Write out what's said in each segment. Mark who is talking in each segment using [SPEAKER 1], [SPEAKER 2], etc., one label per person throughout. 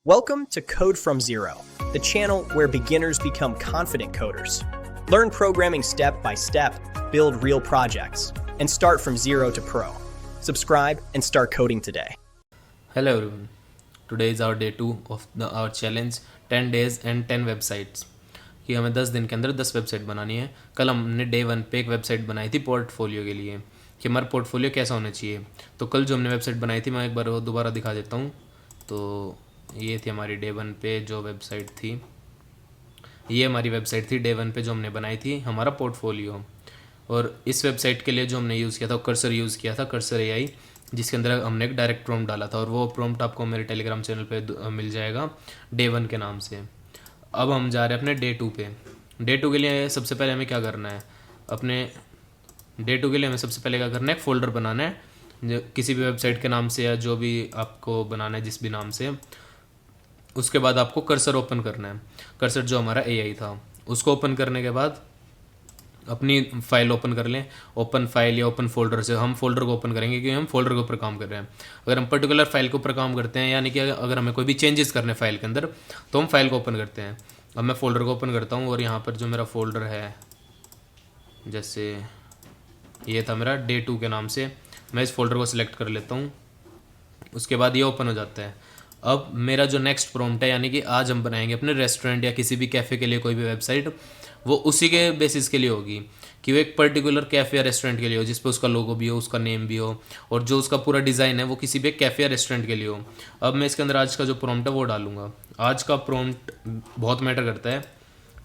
[SPEAKER 1] Welcome to Code from Zero, the channel where beginners become confident coders. Learn programming step by step, build real projects, and start from zero to pro. Subscribe and start coding today.
[SPEAKER 2] Hello everyone. Today is our day 2 of our challenge 10 days and 10 websites कि हमें 10 दिन के अंदर 10 website बनानी है। कल हमने day 1 पे एक वेबसाइट बनाई थी पोर्टफोलियो के लिए कि हमारा पोर्टफोलियो कैसा होना चाहिए। तो कल जो हमने वेबसाइट बनाई थी मैं एक बार वो दोबारा दिखा देता हूँ। तो ये थी हमारी डे 1 पे जो वेबसाइट थी, ये हमारी वेबसाइट थी डे 1 पे जो हमने बनाई थी हमारा पोर्टफोलियो। और इस वेबसाइट के लिए जो हमने यूज़ किया था कर्सर यूज़ किया था, कर्सर एआई, जिसके अंदर हमने एक डायरेक्ट प्रॉम्प्ट डाला था और वो प्रॉम्प्ट आपको मेरे टेलीग्राम चैनल पे मिल जाएगा डे 1 के नाम से। अब हम जा रहे हैं अपने डे 2 पे। डे 2 के लिए सबसे पहले हमें क्या करना है, अपने डे 2 के लिए हमें सबसे पहले क्या करना है, एक फ़ोल्डर बनाना है जो किसी भी वेबसाइट के नाम से या जो भी आपको बनाना है जिस भी नाम से। उसके बाद आपको कर्सर ओपन करना है, कर्सर जो हमारा एआई था उसको ओपन करने के बाद अपनी फाइल ओपन कर लें। ओपन फाइल या ओपन फोल्डर से हम फोल्डर को ओपन करेंगे क्योंकि हम फोल्डर के ऊपर काम कर रहे हैं। अगर हम पर्टिकुलर फाइल के ऊपर काम करते हैं, यानी कि अगर हमें कोई भी चेंजेस करने हैं फाइल के अंदर, तो हम फाइल को ओपन करते हैं। अब मैं फोल्डर को ओपन करता हूँ और यहाँ पर जो मेरा फोल्डर है, जैसे ये था मेरा डे 2 के नाम से, मैं इस फोल्डर को सिलेक्ट कर लेता हूँ। उसके बाद ये ओपन हो जाता है। अब मेरा जो नेक्स्ट प्रॉम्प्ट है, यानी कि आज हम बनाएंगे अपने रेस्टोरेंट या किसी भी कैफ़े के लिए कोई भी वेबसाइट, वो उसी के बेसिस के लिए होगी कि वो एक पर्टिकुलर कैफ़े या रेस्टोरेंट के लिए हो, जिस पे उसका लोगो भी हो, उसका नेम भी हो, और जो उसका पूरा डिज़ाइन है वो किसी भी कैफ़े या रेस्टोरेंट के लिए हो। अब मैं इसके अंदर आज का जो प्रॉम्प्ट है वो डालूंगा। आज का प्रॉम्प्ट बहुत मैटर करता है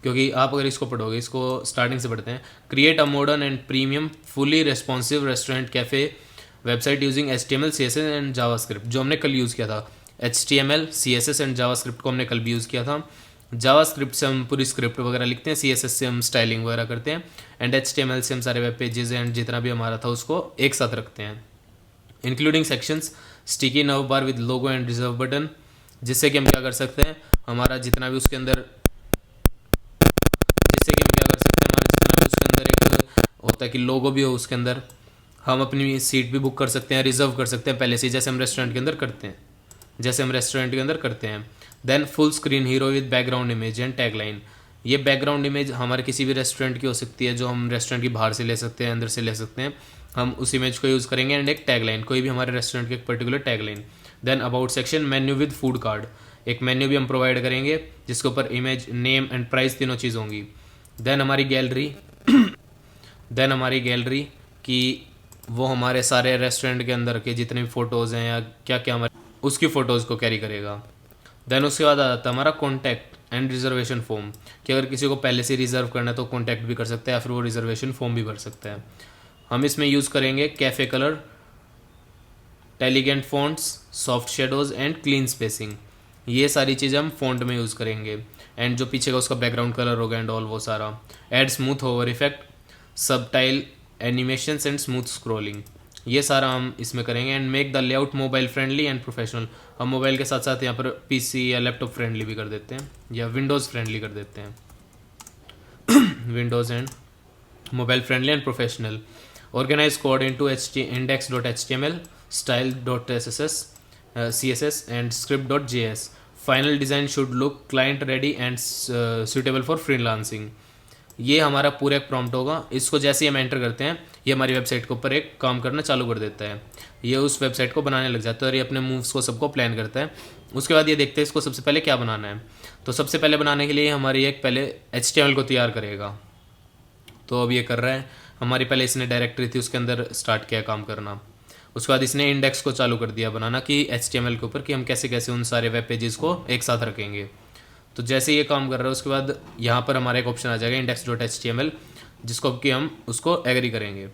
[SPEAKER 2] क्योंकि आप अगर इसको पढ़ोगे, इसको स्टार्टिंग से पढ़ते हैं। Create a modern and premium fully responsive restaurant cafe website using HTML CSS and JavaScript, जो हमने कल यूज़ किया था। HTML CSS एंड जावास्क्रिप्ट को हमने कल भी यूज़ किया था। जावास्क्रिप्ट से हम पूरी स्क्रिप्ट वगैरह लिखते हैं, CSS से हम स्टाइलिंग वगैरह करते हैं, एंड HTML से हम सारे वेब पेजेस एंड जितना भी हमारा था उसको एक साथ रखते हैं, including sections, sticky nav bar with logo and reserve button, जिससे कि हम क्या कर सकते हैं, हमारा जितना भी उसके अंदर जिससे कि हम क्या कर सकते हैं, हमारा जितना भी उसके अंदर एक होता है कि लोगो भी हो उसके अंदर, हम अपनी सीट भी बुक कर सकते हैं, रिजर्व कर सकते हैं पहले से, जैसे हम रेस्टोरेंट के अंदर करते हैं। Then full screen hero with background image and tagline. ये बैकग्राउंड इमेज हमारे किसी भी रेस्टोरेंट की हो सकती है, जो हम रेस्टोरेंट की बाहर से ले सकते हैं, अंदर से ले सकते हैं। हम उस इमेज को यूज़ करेंगे, एंड एक टैगलाइन, कोई भी हमारे रेस्टोरेंट की एक particular tagline. Then about section, menu with food card, एक मेन्यू भी हम प्रोवाइड करेंगे जिसके ऊपर इमेज, नेम एंड प्राइस तीनों चीज़ होंगी। देन हमारी गैलरी कि वो हमारे सारे रेस्टोरेंट के अंदर के जितने भी फ़ोटोज़ हैं या क्या क्या हमारे उसकी फ़ोटोज़ को कैरी करेगा। देन उसके बाद आ जाता है हमारा कॉन्टैक्ट एंड रिजर्वेशन फॉर्म, कि अगर किसी को पहले से रिज़र्व करना है तो कॉन्टैक्ट भी कर सकता है या फिर वो रिजर्वेशन फॉर्म भी भर सकता है। हम इसमें यूज़ करेंगे cafe colour, elegant fonts, soft shadows and clean spacing. ये सारी चीज़ें हम फॉन्ट में यूज़ करेंगे, एंड जो पीछे का उसका बैकग्राउंड कलर होगा एंड ऑल वो सारा। Add smooth hover effect, subtle, animations and smooth scrolling, ये सारा हम इसमें करेंगे। And make the layout mobile friendly and professional, हम मोबाइल के साथ साथ यहाँ पर पीसी या लैपटॉप फ्रेंडली भी कर देते हैं या विंडोज़ फ्रेंडली कर देते हैं। Windows and mobile friendly and professional. Organise code into index.html, style.css, CSS and script.js. Final design should look client ready and suitable for freelancing. ये हमारा पूरा एक प्रॉम्प्ट होगा। इसको जैसे ही हम एंटर करते हैं, ये हमारी वेबसाइट के ऊपर एक काम करना चालू कर देता है। ये उस वेबसाइट को बनाने लग जाता है और ये अपने मूव्स को सबको प्लान करता है। उसके बाद ये देखते हैं इसको सबसे पहले क्या बनाना है। तो सबसे पहले बनाने के लिए हमारी एक पहले HTML को तैयार करेगा। तो अब ये कर रहा है। हमारी पहले इसने डायरेक्टरी थी उसके अंदर स्टार्ट किया काम करना। उसके बाद इसने इंडेक्स को चालू कर दिया बनाना कि HTML के ऊपर कि हम कैसे कैसे उन सारे वेब पेजेस को एक साथ रखेंगे। तो जैसे ये काम कर रहा है उसके बाद यहाँ पर हमारा एक ऑप्शन आ जाएगा index.html, जिसको कि हम उसको एग्री करेंगे।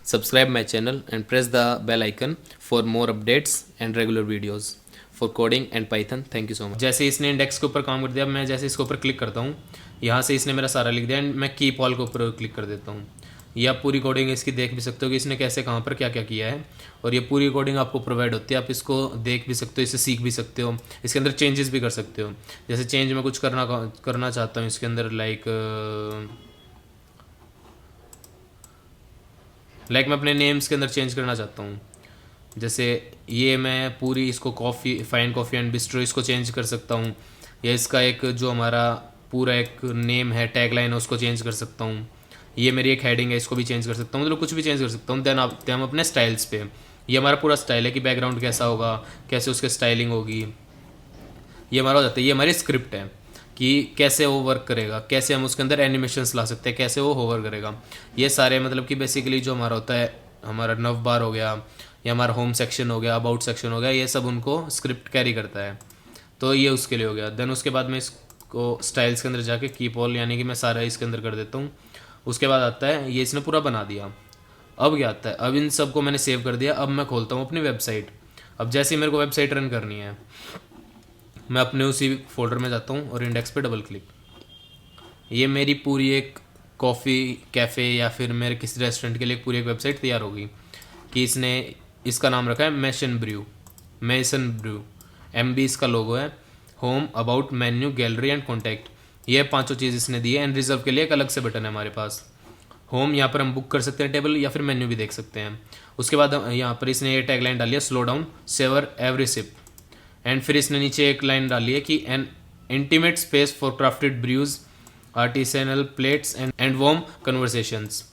[SPEAKER 2] Subscribe my channel and press the bell icon for more updates and regular videos for coding and Python. Thank you so much. जैसे इसने इंडेक्स के ऊपर काम कर दिया, मैं जैसे इसके ऊपर क्लिक करता हूँ, यहाँ से इसने मेरा सारा लिख दिया, एंड मैं कीप ऑल के ऊपर क्लिक कर देता हूँ। ये आप पूरी कोडिंग इसकी देख भी सकते हो कि इसने कैसे कहाँ पर क्या क्या किया है, और ये पूरी कोडिंग आपको प्रोवाइड होती है। आप इसको देख भी सकते हो, इससे सीख भी सकते हो, इसके अंदर चेंजेस भी कर सकते हो। जैसे चेंज मैं कुछ करना चाहता हूँ इसके अंदर, लाइक मैं अपने नेम्स के अंदर चेंज करना चाहता हूँ, जैसे ये मैं पूरी इसको coffee fine coffee and bistro इसको चेंज कर सकता हूँ, या इसका एक जो हमारा पूरा एक नेम है टैगलाइन है उसको चेंज कर सकता हूँ, ये मेरी एक हेडिंग है इसको भी चेंज कर सकता हूँ, मतलब कुछ भी चेंज कर सकता हूँ। देन आते हैं हम अपने स्टाइल्स पे। ये हमारा पूरा स्टाइल है कि बैकग्राउंड कैसा होगा, कैसे उसकी स्टाइलिंग होगी, ये हमारा हो जाता है। ये हमारी स्क्रिप्ट है कि कैसे वो वर्क करेगा, कैसे हम उसके अंदर एनिमेशंस ला सकते हैं, कैसे वो होवर करेगा। ये सारे मतलब कि बेसिकली जो हमारा होता है, हमारा नव बार हो गया या हमारा होम सेक्शन हो गया, अबाउट सेक्शन हो गया, ये सब उनको स्क्रिप्ट कैरी करता है। तो ये उसके लिए हो गया। देन उसके बाद मैं इसको स्टाइल्स के अंदर जाके कीप ऑल यानी कि मैं सारा इसके अंदर कर देता हूँ। उसके बाद आता है ये इसने पूरा बना दिया। अब क्या आता है, अब इन सबको मैंने सेव कर दिया। अब मैं खोलता हूँ अपनी वेबसाइट। अब जैसे ही मेरे को वेबसाइट रन करनी है, मैं अपने उसी फोल्डर में जाता हूँ और इंडेक्स पे डबल क्लिक। ये मेरी पूरी एक कॉफ़ी कैफ़े या फिर मेरे किसी रेस्टोरेंट के लिए पूरी एक वेबसाइट तैयार होगी कि इसने इसका नाम रखा है मैसन ब्रू। MB इसका लोगो है, home, about, menu, gallery and contact, ये पांचों चीज़ इसने दी है। एंड रिजर्व के लिए एक अलग से बटन है हमारे पास। होम, यहाँ पर हम बुक कर सकते हैं टेबल या फिर मेन्यू भी देख सकते हैं। उसके बाद यहाँ पर इसने ये टैगलाइन डाली है, slow down, savour every sip. And फिर इसने नीचे एक लाइन डाली है कि an intimate space for crafted brews, artisanal plates and warm conversations.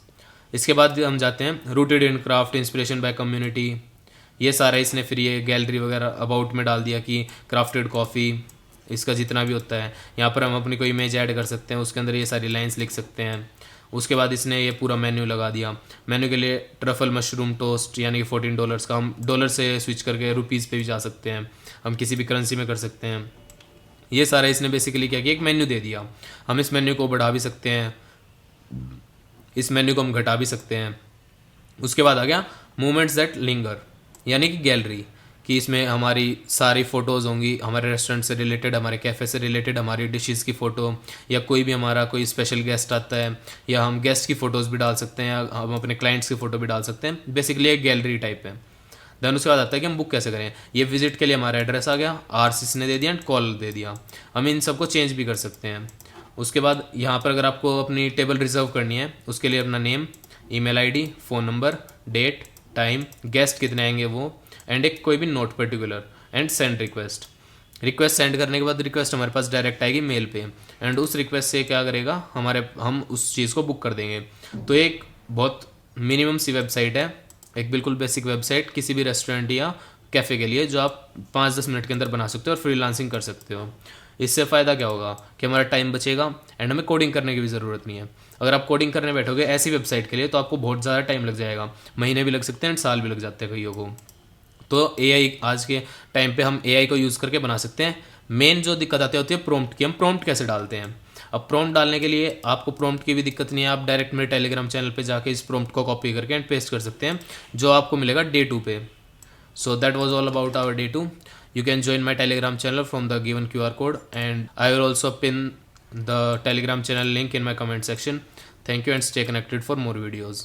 [SPEAKER 2] इसके बाद हम जाते हैं rooted in craft, inspiration by community. ये सारा इसने फिर ये गैलरी वगैरह अबाउट में डाल दिया कि क्राफ्टेड कॉफ़ी, इसका जितना भी होता है। यहाँ पर हम अपनी कोई इमेज ऐड कर सकते हैं, उसके अंदर ये सारी लाइंस लिख सकते हैं। उसके बाद इसने ये पूरा मेन्यू लगा दिया। मेन्यू के लिए ट्रफल मशरूम टोस्ट यानी कि $14 का, हम डॉलर से स्विच करके रुपीज़ पे भी जा सकते हैं, हम किसी भी करेंसी में कर सकते हैं। ये सारा इसने बेसिकली क्या किया, एक मेन्यू दे दिया। हम इस मेन्यू को बढ़ा भी सकते हैं, इस मेन्यू को हम घटा भी सकते हैं। उसके बाद आ गया मोमेंट्स दैट लिंगर यानी कि गैलरी, कि इसमें हमारी सारी फ़ोटोज़ होंगी हमारे रेस्टोरेंट से रिलेटेड, हमारे कैफ़े से रिलेटेड, हमारी डिशेज़ की फ़ोटो, या कोई भी हमारा कोई स्पेशल गेस्ट आता है, या हम गेस्ट की फ़ोटोज़ भी डाल सकते हैं, या हम अपने क्लाइंट्स की फ़ोटो भी डाल सकते हैं। बेसिकली एक गैलरी टाइप है। देन उसके बाद आता है कि हम बुक कैसे करें। ये विजिट के लिए हमारा एड्रेस आ गया, आर्स ने दे दिया एंड कॉल दे दिया। हम इन सबको चेंज भी कर सकते हैं। उसके बाद यहाँ पर अगर आपको अपनी टेबल रिजर्व करनी है, उसके लिए अपना name, email ID, phone number, date, time, guest कितने आएंगे वो, एंड एक कोई भी note particular, and send request. Request send करने के बाद रिक्वेस्ट हमारे पास डायरेक्ट आएगी मेल पे, एंड उस रिक्वेस्ट से क्या करेगा, हम उस चीज़ को बुक कर देंगे। तो एक बहुत मिनिमम सी वेबसाइट है, एक बिल्कुल बेसिक वेबसाइट किसी भी रेस्टोरेंट या कैफ़े के लिए, जो आप 5-10 मिनट के अंदर बना सकते हो और फ्रीलांसिंग कर सकते हो। इससे फ़ायदा क्या होगा कि हमारा टाइम बचेगा एंड हमें कोडिंग करने की भी ज़रूरत नहीं है। अगर आप कोडिंग करने बैठोगे ऐसी वेबसाइट के लिए तो आपको बहुत ज़्यादा टाइम लग जाएगा, महीने भी लग सकते हैं एंड साल भी लग जाते हैं कईयों को। तो AI आज के टाइम पे हम AI को यूज़ करके बना सकते हैं। मेन जो दिक्कत आती होती है प्रॉम्प्ट की, हम प्रॉम्प्ट कैसे डालते हैं। अब प्रॉम्प्ट डालने के लिए आपको प्रॉम्प्ट की भी दिक्कत नहीं है, आप डायरेक्ट मेरे टेलीग्राम चैनल पे जाके इस प्रॉम्प्ट को कॉपी करके एंड पेस्ट कर सकते हैं, जो आपको मिलेगा Day 2 पे। So that was all about our Day 2. You can join my Telegram channel from the given QR code, and I will also pin the Telegram channel link in my comment section. Thank you and stay connected for more videos.